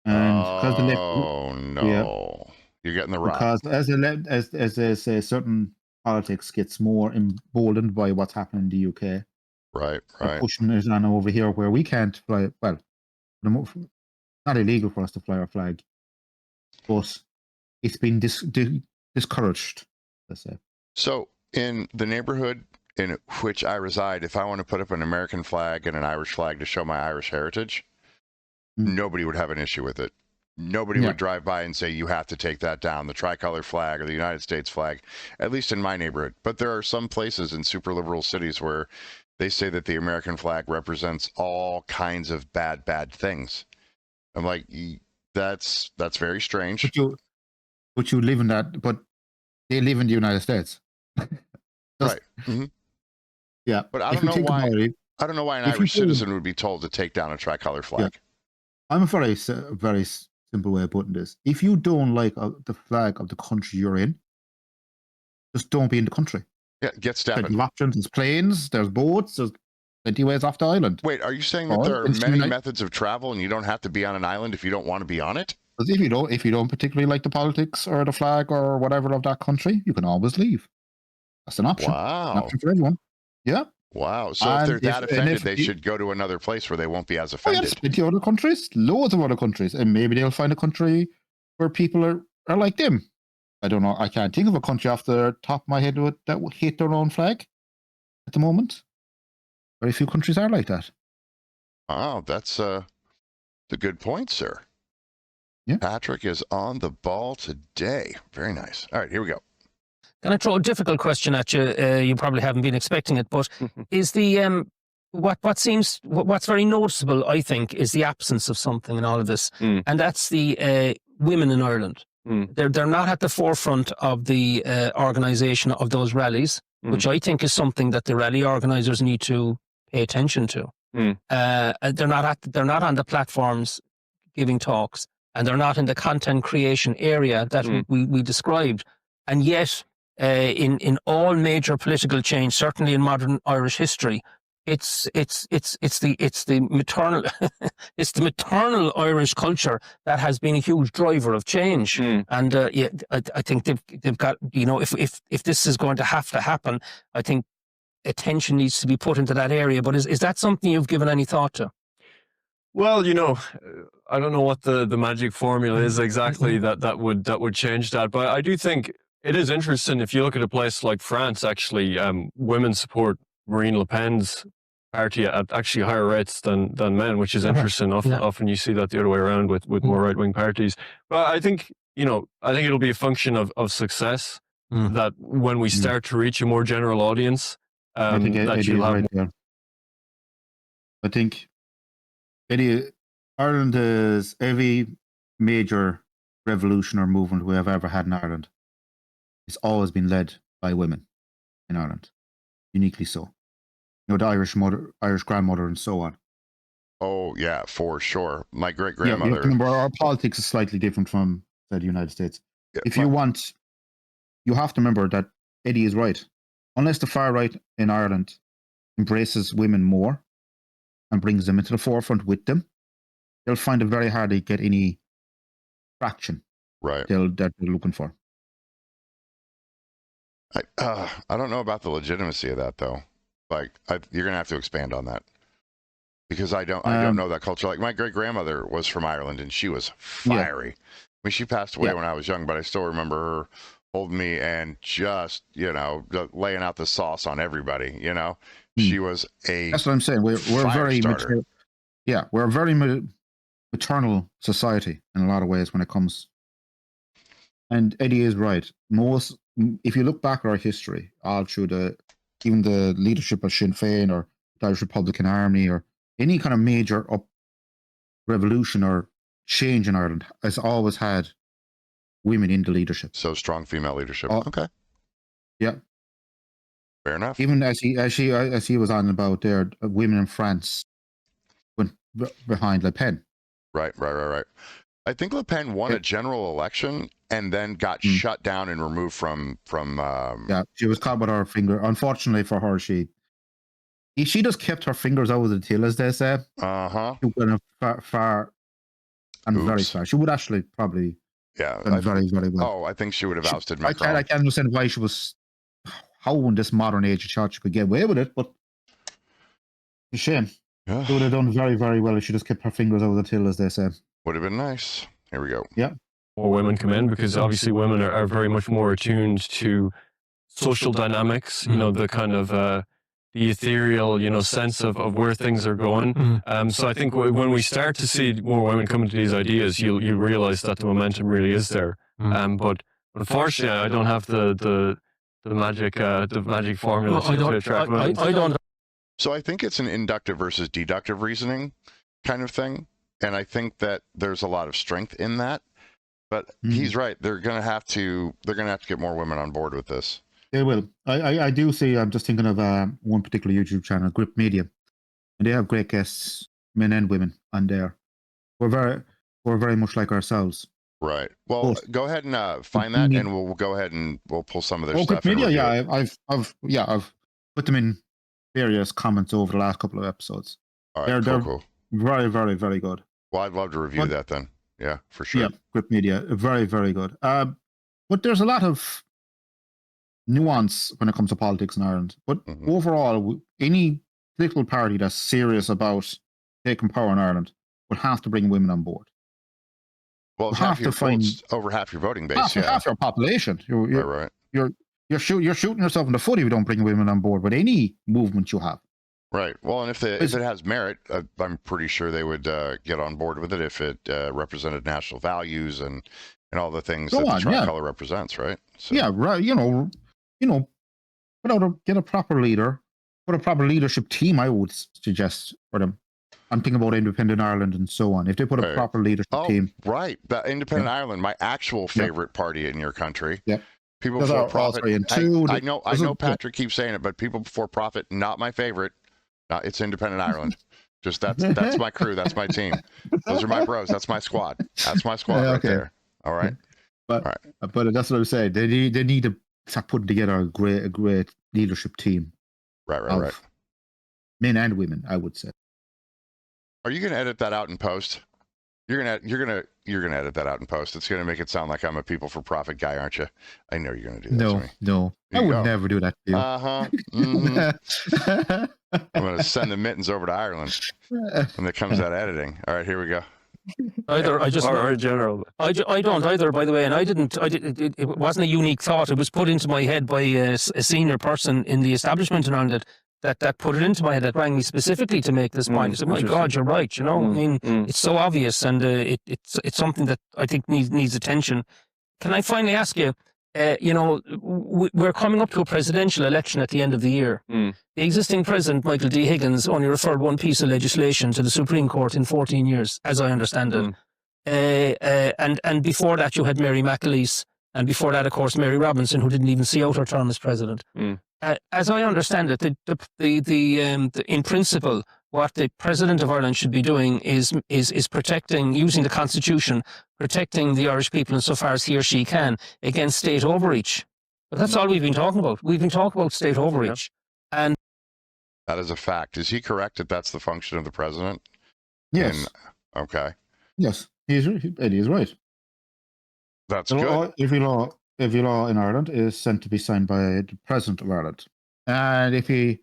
And no, you're getting the right. Because as they say, certain politics gets more emboldened by what's happening in the UK. Right. Pushing it on over here where we can't fly. Well, not illegal for us to fly our flag, but it's been discouraged, let's say. So in the neighborhood in which I reside, if I want to put up an American flag and an Irish flag to show my Irish heritage, nobody would have an issue with it. Nobody would drive by and say, you have to take that down, the tricolor flag or the United States flag, at least in my neighborhood. But there are some places in super liberal cities where they say that the American flag represents all kinds of bad things. I'm like, that's very strange. But you live in that, but they live in the United States. Right. Mm-hmm. Yeah. But I don't know why an Irish citizen would be told to take down a tricolor flag. Yeah. I'm a very simple way of putting this. If you don't like the flag of the country you're in, just don't be in the country. Yeah, get stabbed. There's options. There's planes. There's boats. There's plenty ways off the island. Wait, are you saying that there are many methods of travel and you don't have to be on an island if you don't want to be on it? Because if you don't particularly like the politics or the flag or whatever of that country, you can always leave. That's an option. Wow. An option for everyone. Yeah. Wow. So if they're that offended, they should go to another place where they won't be as offended. Yes, plenty of other countries, loads of other countries, and maybe they'll find a country where people are like them. I don't know. I can't think of a country off the top of my head that would hate their own flag at the moment. Very few countries are like that. Oh, that's the good point, sir. Yeah. Patrick is on the ball today. Very nice. All right, here we go. Can I throw a difficult question at you? You probably haven't been expecting it, but is the what's very noticeable, I think, is the absence of something in all of this, and that's the women in Ireland. They're not at the forefront of the organisation of those rallies, which I think is something that the rally organisers need to pay attention to. They're not on the platforms giving talks, and they're not in the content creation area that we described, and yet. In all major political change, certainly in modern Irish history, it's the maternal it's the maternal Irish culture that has been a huge driver of change. And I think they've got, if this is going to have to happen, I think attention needs to be put into that area. But is that something you've given any thought to? Well, I don't know what the magic formula is exactly that would change that, but I do think. It is interesting. If you look at a place like France, actually, women support Marine Le Pen's party at actually higher rates than men, which is interesting. Often you see that the other way around with more right-wing parties. But I think, it'll be a function of success that when we start to reach a more general audience, I think that you'll have. Right, I think Ireland is every major revolution or movement we have ever had in Ireland. It's always been led by women in Ireland, uniquely so. The Irish grandmother, and so on. Oh yeah, for sure. My great grandmother. You have to remember, our politics is slightly different from the United States. Yeah, you have to remember that Eddie is right. Unless the far right in Ireland embraces women more and brings them into the forefront with them, they'll find it very hard to get any traction. Right. That they're looking for. I don't know about the legitimacy of that though. Like you're gonna have to expand on that because I don't know that culture. Like my great grandmother was from Ireland and she was fiery. Yeah. I mean, she passed away when I was young, but I still remember her holding me and just laying out the sauce on everybody. She was a. That's what I'm saying. We're very mature. Yeah, we're a very maternal society in a lot of ways when it comes. And Eddie is right. If you look back at our history, all through even the leadership of Sinn Féin or the Irish Republican Army or any kind of major revolution or change in Ireland has always had women in the leadership. So strong female leadership. Okay. Yeah. Fair enough. Even as he was on about there, women in France went behind Le Pen. Right. I think Le Pen won a general election and then got shut down and removed from. Yeah, she was caught with her finger. Unfortunately for her, she just kept her fingers out of the till, as they say. She went far and very far. She would actually probably. Yeah, very, very well. Oh, I think she would have ousted Macron. I can't understand why she was. How in this modern age she thought she could get away with it, but it's a shame. Yeah. She would have done very, very well if she just kept her fingers out of the till, as they say. Would have been nice. Here we go. Yeah. More women come in because obviously women are very much more attuned to social dynamics, the kind of the ethereal, sense of where things are going. So I think when we start to see more women come into these ideas, you realize that the momentum really is there. But unfortunately, I don't have the magic formula to attract women. I don't. So I think it's an inductive versus deductive reasoning kind of thing. And I think that there's a lot of strength in that, but he's right. They're going to have to get more women on board with this. They will. I do see. I'm just thinking of one particular YouTube channel, Grip Media, and they have great guests, men and women, on there. We're very much like ourselves. Right. Well, go ahead and find that, and we'll go ahead and we'll pull some of their stuff. Grip Media, yeah, I've put them in various comments over the last couple of episodes. All right, they're cool. Very, very, very good. Well, I'd love to review that then. Yeah, for sure. Yeah, Grip Media, very, very good. But there's a lot of nuance when it comes to politics in Ireland. But overall, any political party that's serious about taking power in Ireland would have to bring women on board. Well, over half your voting base. Half your population. Right. You're shooting yourself in the foot if you don't bring women on board with any movement you have. Right. Well, and if it has merit, I'm pretty sure they would get on board with it if it represented national values and all the things that the tricolor represents. Right. So. Yeah. Right. Get a proper leader, put a proper leadership team. I would suggest for them. I'm thinking about Independent Ireland and so on. If they put a proper leadership team. Right. That Independent Ireland, my actual favorite party in your country. Yeah. People Before Profit. I know Patrick keeps saying it, but People Before Profit, not my favorite. It's Independent Ireland. Just that's my crew. That's my team. Those are my bros. That's my squad. That's my squad right there. All right. But that's what I'm saying. They need to start putting together a great leadership team. Right. Men and women, I would say. Are you going to edit that out in post? You're gonna edit that out in post. It's gonna make it sound like I'm a people for profit guy, aren't you? I know you're gonna do that to me. No, I would never do that to you. I'm gonna send the mittens over to Ireland when it comes out editing. All right, here we go. I don't either, by the way, and it wasn't a unique thought. It was put into my head by a senior person in the establishment in Ireland that put it into my head, that rang me specifically to make this point. I said, my God, you're right. I mean, it's so obvious, and it's something that I think needs attention. Can I finally ask you, we're coming up to a presidential election at the end of the year. The existing president, Michael D. Higgins, only referred one piece of legislation to the Supreme Court in 14 years, as I understand it. And before that, you had Mary McAleese, and before that, of course, Mary Robinson, who didn't even see out her term as president. As I understand it, in principle, what the President of Ireland should be doing is protecting, using the Constitution, protecting the Irish people insofar as he or she can against state overreach. But that's all we've been talking about. We've been talking about state overreach. And that is a fact. Is he correct that that's the function of the president? Yes. Okay. Yes, Eddie is right. That's good. If you every law in Ireland is sent to be signed by the President of Ireland. And if he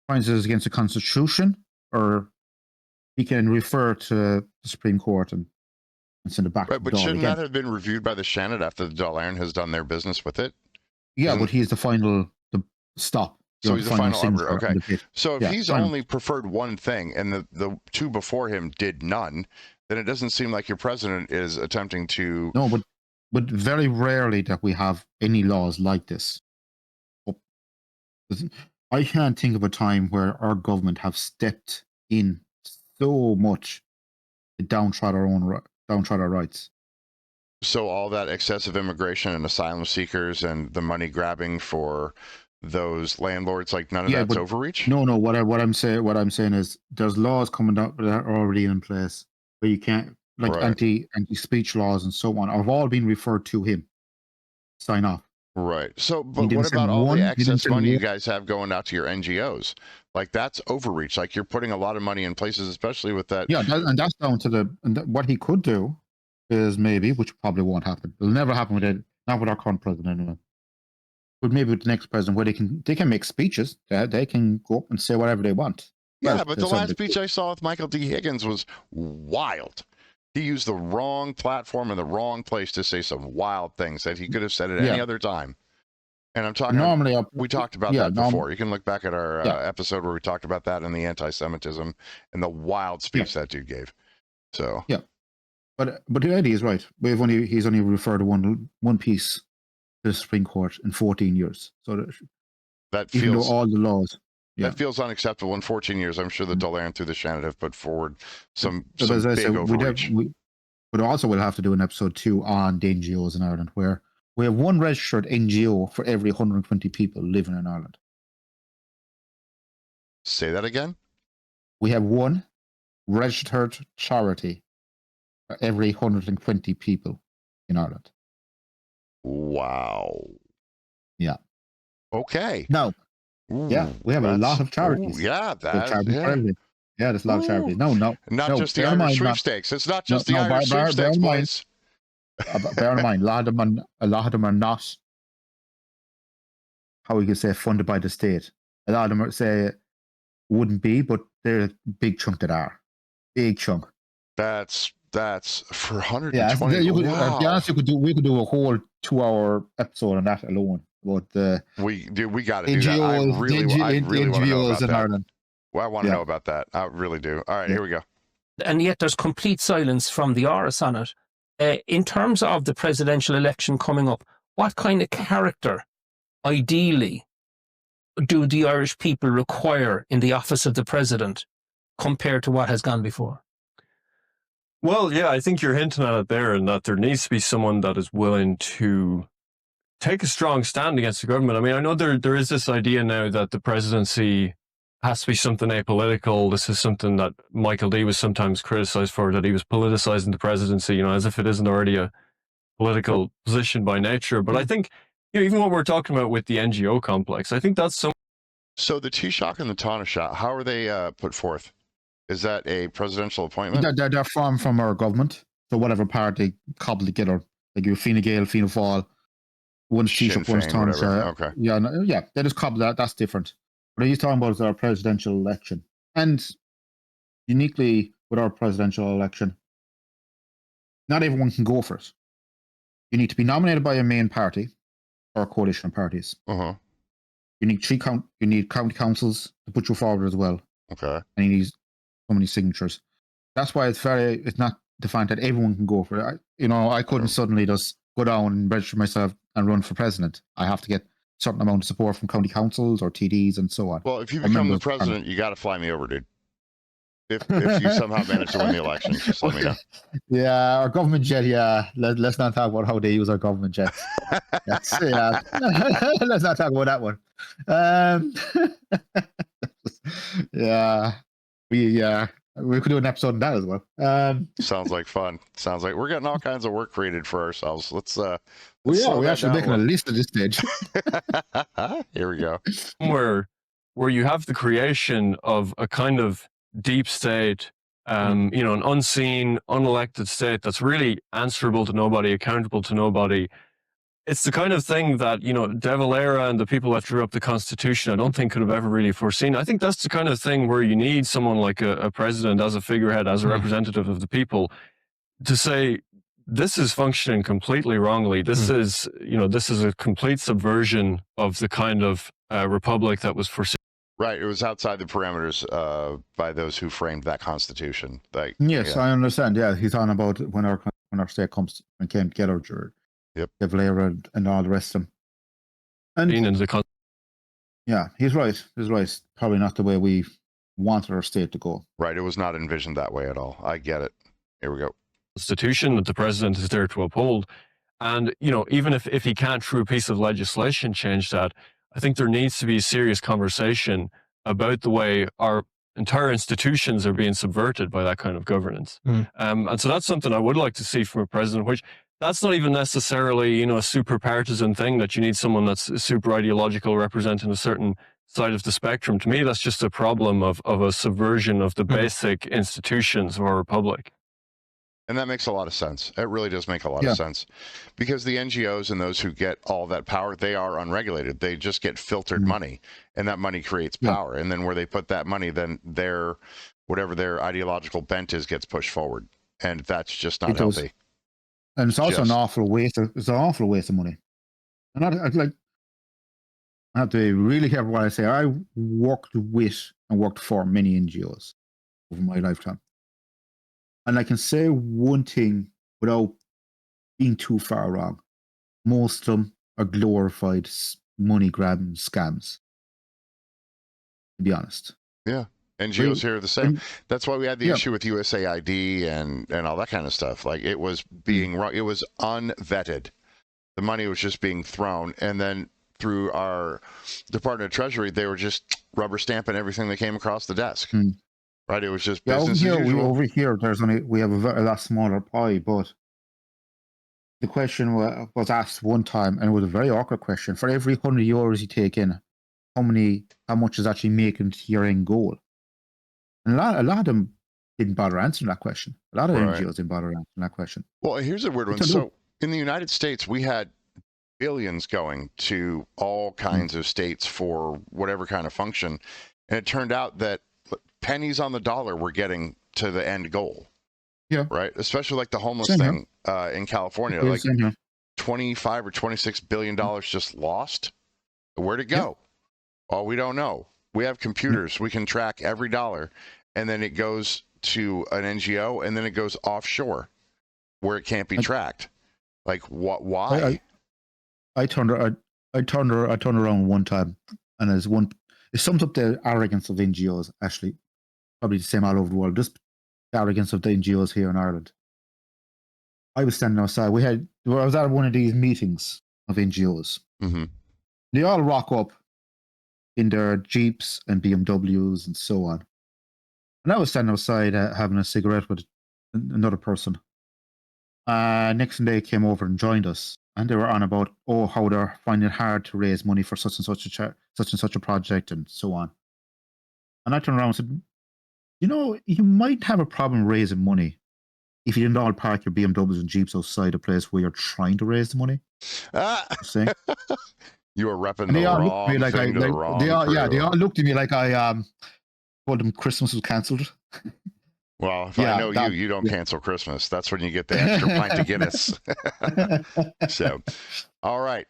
finds it is against the Constitution, or he can refer to the Supreme Court and send it back to the But Dáil shouldn't again. that have been reviewed by the Seanad after the Dáil has done their business with it? Yeah, but he's the final stop. So he's the final arbiter. Okay. So if Yeah, he's final. only preferred one thing and the two before him did none, then it doesn't seem like your president is attempting to. No, but very rarely that we have any laws like this. I can't think of a time where our government have stepped in so much to downtrod our rights. So all that excessive immigration and asylum seekers and the money grabbing for those landlords, like none of that's overreach? No. What I'm saying is there's laws coming up that are already in place where you can't, like anti-speech laws and so on, have all been referred to him. Sign off. Right. So, but what about all the excess money you guys have going out to your NGOs? Like, that's overreach. Like, you're putting a lot of money in places, especially with that. Yeah, and that's down to what he could do is maybe, which probably won't happen. It'll never happen with it. Not with our current president anyway. But maybe with the next president, where they can make speeches. They can go up and say whatever they want. Yeah, but the last speech I saw with Michael D. Higgins was wild. He used the wrong platform in the wrong place to say some wild things that he could have said at any other time. And I'm talking. Normally, we talked about that before. You can look back at our episode where we talked about that and the anti-Semitism and the wild speech that dude gave. So but Eddie is right. He's only referred to one piece to the Supreme Court in 14 years. So that feels, even though all the laws. Yeah. That feels unacceptable. In 14 years, I'm sure the Dáil through the Seanad have put forward some big overreach. But also we'll have to do an episode 2 on the NGOs in Ireland, where we have one registered NGO for every 120 people living in Ireland. Say that again? We have one registered charity for every 120 people in Ireland. Wow. Yeah. Okay. Now, we have a lot of charities. There's a lot of charities. Not just the Irish sweepstakes. It's not just the Irish sweepstakes, boys. Bear in mind, a lot of them are not, how we could say, funded by the state. A lot of them wouldn't be, but they're a big chunk that are. Big chunk. That's for 120. We could do a whole 2-hour episode on that alone. About the we got to do that. I really want to know about that. Ireland. Well, I want to know about that. I really do. All right, here we go. And yet there's complete silence from the Áras on it. In terms of the presidential election coming up, what kind of character, ideally, do the Irish people require in the office of the president compared to what has gone before? Well, yeah, I think you're hinting at it there, and that there needs to be someone that is willing to take a strong stand against the government. I mean, I know there is this idea now that the presidency has to be something apolitical. This is something that Michael D was sometimes criticized for, that he was politicizing the presidency, as if it isn't already a political position by nature. But I think, even what we're talking about with the NGO complex, I think that's some. So the Taoiseach and the Taoiseach, how are they put forth? Is that a presidential appointment? They're from our government. So whatever party cobbled together, like your Fine Gael, Fianna Fáil, one's Taoiseach, one's Taoiseach. Okay. Yeah, they just cobbled that. That's different. What he's talking about is our presidential election. And uniquely with our presidential election, not everyone can go for it. You need to be nominated by a main party or a coalition of parties. Uh-huh. You need county councils to put you forward as well. Okay. And you need so many signatures. That's why it's not defined that everyone can go for it. I couldn't suddenly just go down and register myself and run for president. I have to get certain amount of support from county councils or TDs and so on. Well, if you become the president, you got to fly me over, dude. If you somehow manage to win the election, just let me know. Yeah, our government jet. Yeah, let's not talk about how they use our government jets. Let's not talk about that one. We could do an episode on that as well. Sounds like fun. Sounds like we're getting all kinds of work created for ourselves. We're actually making a list at this stage. Here we go. Where you have the creation of a kind of deep state, an unseen, unelected state that's really answerable to nobody, accountable to nobody, it's the kind of thing that, you know, De Valera and the people that drew up the Constitution, I don't think could have ever really foreseen. I think that's the kind of thing where you need someone like a president as a figurehead, as a representative of the people, to say, this is functioning completely wrongly. This is, you know, this is a complete subversion of the kind of republic that was foreseen. Right. It was outside the parameters by those who framed that Constitution. Like, yes, I understand. Yeah, he's on about when our state comes and came together. Yep. De Valera and all the rest of them. And yeah, he's right. He's right. Probably not the way we wanted our state to go. Right. It was not envisioned that way at all. I get it. Here we go. Constitution that the president is there to uphold. And, you know, even if he can't, through a piece of legislation, change that, I think there needs to be a serious conversation about the way our entire institutions are being subverted by that kind of governance. And so that's something I would like to see from a president, which that's not even necessarily, you know, a super partisan thing that you need someone that's super ideological representing a certain side of the spectrum. To me, that's just a problem of a subversion of the basic institutions of our republic. And that makes a lot of sense. It really does make a lot of sense, because the NGOs and those who get all that power, they are unregulated. They just get filtered money, and that money creates power. And then where they put that money, then whatever their ideological bent is gets pushed forward. And that's just not healthy. And it's also an awful waste. It's an awful waste of money. And I have to be really careful what I say. I worked with and worked for many NGOs over my lifetime. And I can say one thing without being too far wrong. Most of them are glorified money grabbing scams, to be honest. Yeah. NGOs here are the same. That's why we had the issue with USAID and all that kind of stuff. Like, it was being wrong. It was unvetted. The money was just being thrown. And then through our Department of Treasury, they were just rubber stamping everything that came across the desk. Right? It was just business as usual. Over here, we have a lot smaller pie, but the question was asked one time, and it was a very awkward question. For every €100 you take in, how much is actually making to your end goal? And a lot of them didn't bother answering that question. A lot of NGOs didn't bother answering that question. Well, here's a weird one. So in the United States, we had billions going to all kinds of states for whatever kind of function. And it turned out that pennies on the dollar were getting to the end goal. Yeah. Right. Especially like the homeless thing in California, like 25 or $26 billion just lost. Where'd it go? Oh, we don't know. We have computers. We can track every dollar, and then it goes to an NGO, and then it goes offshore where it can't be tracked. Like, what? Why? I turned around one time, and it sums up the arrogance of NGOs. Actually, probably the same all over the world. Just the arrogance of the NGOs here in Ireland. I was standing outside. I was at one of these meetings of NGOs. They all rock up in their Jeeps and BMWs and so on. And I was standing outside having a cigarette with another person. Next thing they came over and joined us. And they were on about, how they're finding it hard to raise money for such and such a project and so on. And I turned around and said, you might have a problem raising money if you didn't all park your BMWs and Jeeps outside a place where you're trying to raise the money. You were repping the wrong thing to the wrong crew. They all looked at me like I told them Christmas was cancelled. Well, if I know you don't cancel Christmas. That's when you get the extra pint of Guinness. So, all right.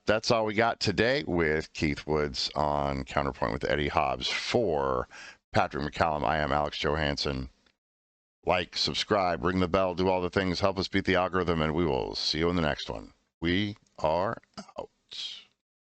That's all we got today with Keith Woods on Counterpoint with Eddie Hobbs. For Patrick McCallum, I am Alex Johansson. Like, subscribe, ring the bell, do all the things, help us beat the algorithm, and we will see you in the next one. We are out.